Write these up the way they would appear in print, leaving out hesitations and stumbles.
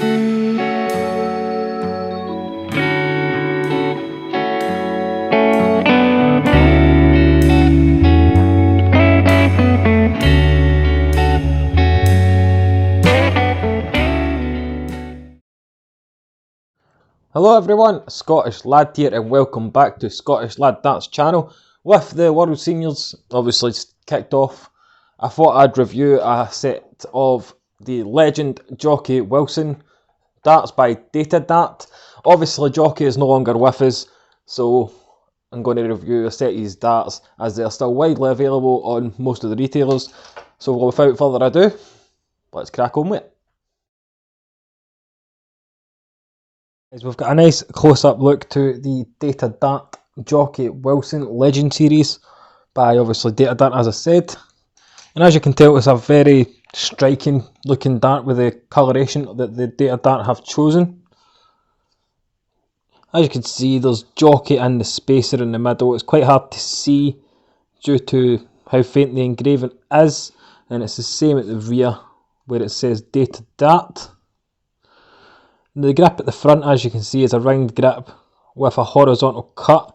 Hello everyone, Scottish Lad here and welcome back to Scottish Lad Darts channel. With the World Seniors obviously kicked off, I thought I'd review a set of the legend Jocky Wilson darts by Datadart. Obviously Jocky is no longer with us, so I'm going to review a set of his darts as they are still widely available on most of the retailers. So without further ado, let's crack on with it. We've got a nice close-up look to the Datadart Jocky Wilson Legend series by obviously Datadart, as I said. And as you can tell, it's a very striking looking dart with the colouration that the Datadart have chosen. As you can see, there's Jocky and the spacer in the middle. It's quite hard to see due to how faint the engraving is, and it's the same at the rear where it says Datadart. The grip at the front, as you can see, is a round grip with a horizontal cut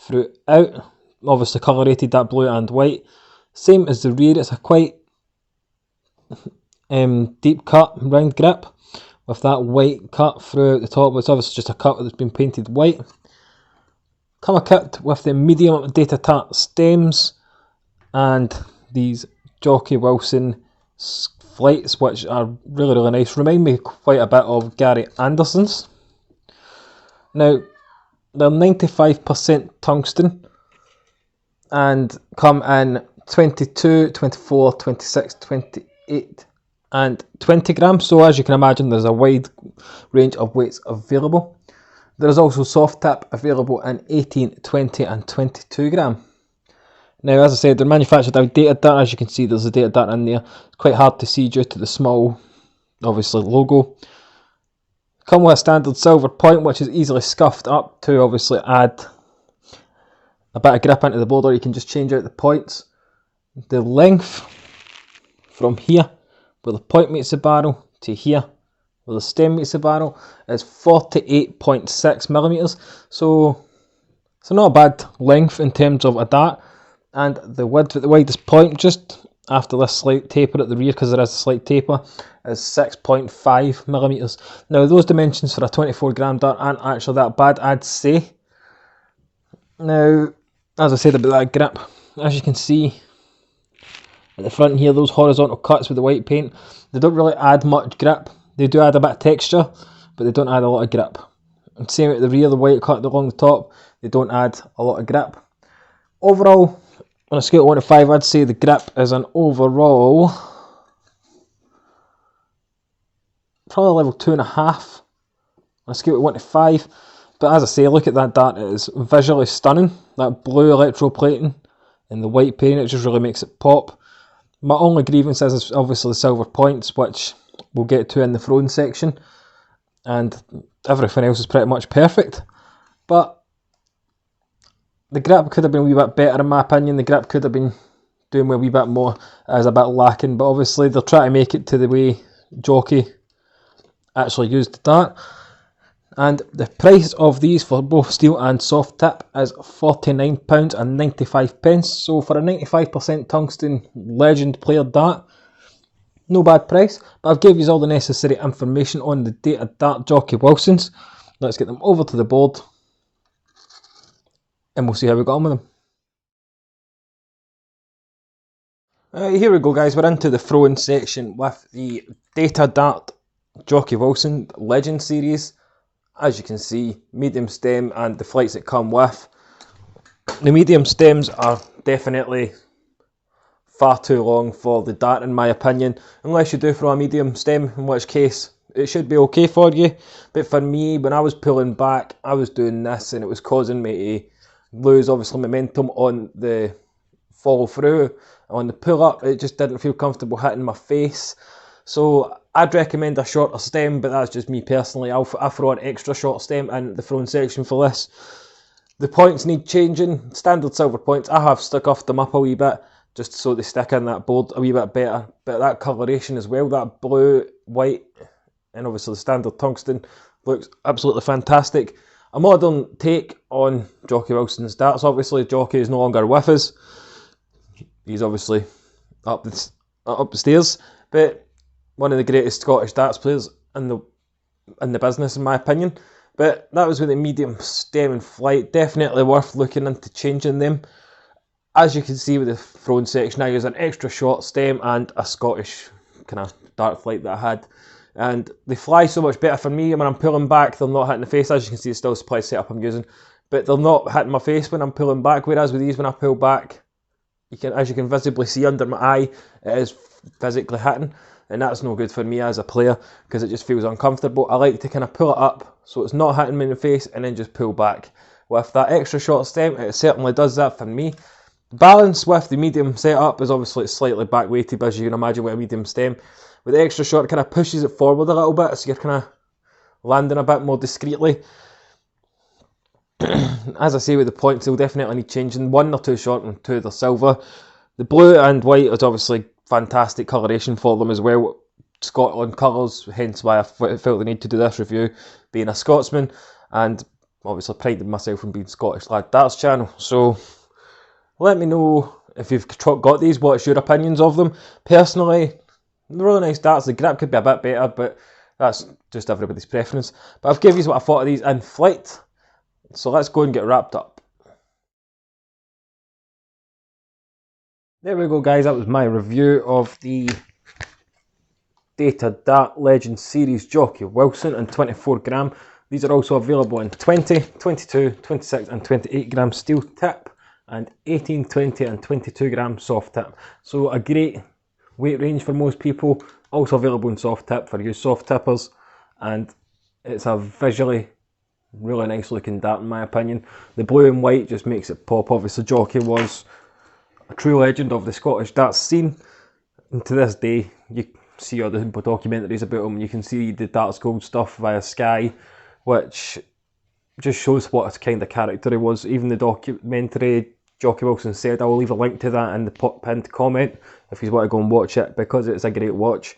throughout, obviously colorated that blue and white. Same as the rear, it's a quite deep cut round grip with that white cut throughout the top. It's obviously just a cut that's been painted white. Come equipped with the medium Datadart stems and these Jocky Wilson flights, which are really nice. Remind me quite a bit of Gary Anderson's. Now, they're 95% tungsten and come in 22, 24, 26, 28 and 20 grams. So as you can imagine, there's a wide range of weights available. There is also soft tip available in 18, 20 and 22 gram. Now, as I said, they're manufactured out of Datadart. As you can see, there's a Datadart in there. It's quite hard to see due to the small, obviously, logo. Come with a standard silver point, which is easily scuffed up to obviously add a bit of grip into the board, or you can just change out the points. The length from here, where the point meets the barrel, to here, where the stem meets the barrel, is 48.6 millimeters. So it's not a bad length in terms of a dart. And the width at the widest point, just after this slight taper at the rear, because there is a slight taper, is 6.5 millimeters. Now, those dimensions for a 24 gram dart aren't actually that bad, I'd say. Now, as I said about that grip, as you can see at the front here, those horizontal cuts with the white paint, they don't really add much grip. They do add a bit of texture, but they don't add a lot of grip. And same at the rear, the white cut along the top, they don't add a lot of grip. Overall, on a scale of 1 to 5, I'd say the grip is an overall probably level 2.5 on a scale of 1 to 5. But as I say, look at that dart, it is visually stunning. That blue electroplating and the white paint, it just really makes it pop. My only grievance is obviously the silver points, which we'll get to in the throwing section. And everything else is pretty much perfect. But the grip could have been a wee bit better in my opinion. The grip could have been doing a wee bit more, as a bit lacking, but obviously they're trying to make it to the way Jocky actually used the dart. And the price of these for both steel and soft tip is £49.95. So for a 95% tungsten legend player dart, no bad price. But I've given you all the necessary information on the Datadart Jocky Wilsons. Let's get them over to the board and we'll see how we got on with them. Here we go, guys, we're into the throwing section with the Datadart Jocky Wilson Legend series. As you can see, medium stem and the flights that come with. The medium stems are definitely far too long for the dart in my opinion, unless you do throw a medium stem, in which case it should be okay for you. But for me, when I was pulling back, I was doing this and it was causing me to lose obviously momentum on the follow through. On the pull up, it just didn't feel comfortable hitting my face. So I'd recommend a shorter stem, but that's just me personally. I throw an extra short stem in the throwing section for this. The points need changing. Standard silver points, I have stuck them up a wee bit just so they stick in that board a wee bit better. But that coloration as well, that blue, white and obviously the standard tungsten looks absolutely fantastic. A modern take on Jocky Wilson's darts. Obviously, Jocky is no longer with us. He's obviously up the stairs, but one of the greatest Scottish darts players in the business, in my opinion. But that was with the medium stem and flight. Definitely worth looking into changing them. As you can see with the throwing section, I use an extra short stem and a Scottish kind of dart flight that I had. And they fly so much better for me. When I'm pulling back, they're not hitting the face. As you can see, it's still supply setup I'm using. But they're not hitting my face when I'm pulling back. Whereas with these, when I pull back, as you can visibly see under my eye, it is physically hitting. And that's no good for me as a player, because it just feels uncomfortable. I like to kind of pull it up so it's not hitting me in the face, and then just pull back. With that extra short stem, it certainly does that for me. Balance with the medium setup is obviously slightly back weighted, as you can imagine with a medium stem. With the extra short, it kind of pushes it forward a little bit, so you're kind of landing a bit more discreetly. As I say, with the points, they'll definitely need changing. One, they're too short, and two, they're silver. The blue and white is obviously fantastic coloration for them as well. Scotland colours, hence why I felt the need to do this review, being a Scotsman, and obviously prided myself in being Scottish Lad Darts channel. So let me know if you've got these, what's your opinions of them. Personally, really nice darts. The grip could be a bit better, but that's just everybody's preference. But I've given you what I thought of these in flight, so let's go and get wrapped up. There we go, guys, that was my review of the Datadart Legend Series Jocky Wilson in 24 gram. These are also available in 20, 22, 26 and 28 gram steel tip, and 18, 20 and 22 gram soft tip. So a great weight range for most people. Also available in soft tip for you soft tippers, and it's a visually really nice looking dart in my opinion. The blue and white just makes it pop. Obviously Jocky was a true legend of the Scottish darts scene, and to this day you see all the documentaries about him. You can see the Darts Gold stuff via Sky, which just shows what kind of character he was. Even the documentary Jocky Wilson said, I will leave a link to that in the pinned comment if you want to go and watch it, because it's a great watch.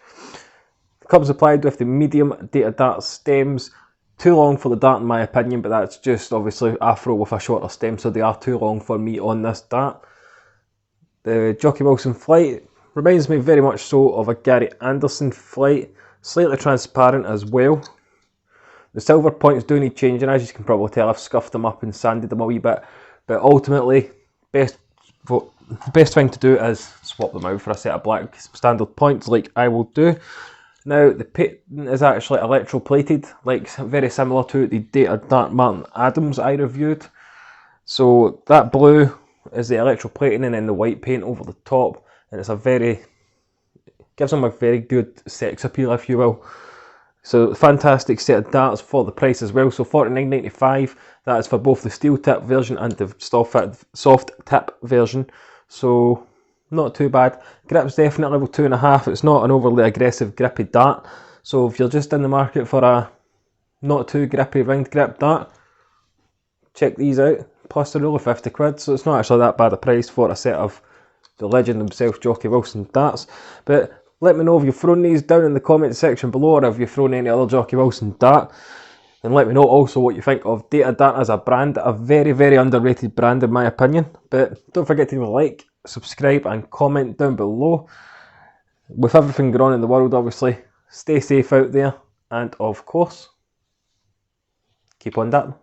It comes applied with the medium Datadart stems. Too long for the dart in my opinion, but that's just obviously Afro with a shorter stem, so they are too long for me on this dart. The Jocky Wilson flight reminds me very much so of a Gary Anderson flight, slightly transparent as well. The silver points do need changing, as you can probably tell. I've scuffed them up and sanded them a wee bit, but ultimately the best thing to do is swap them out for a set of black standard points like I will do. Now the pit is actually electroplated, like very similar to the Datadart Martin Adams I reviewed. So that blue is the electroplating, and then the white paint over the top, and it's gives them a very good sex appeal, if you will. So fantastic set of darts for the price as well. So $49.95. That is for both the steel tip version and the soft tip version. So not too bad. Grip's definitely level 2.5. It's not an overly aggressive grippy dart. So if you're just in the market for a not too grippy ringed grip dart, check these out. Plus they're only 50 quid, so it's not actually that bad a price for a set of the legend himself, Jocky Wilson darts. But let me know if you've thrown these down in the comment section below, or if you've thrown any other Jocky Wilson dart. And let me know also what you think of Datadart as a brand. A very, very underrated brand in my opinion. But don't forget to leave a like, subscribe and comment down below. With everything going on in the world, obviously, stay safe out there. And of course, keep on darting.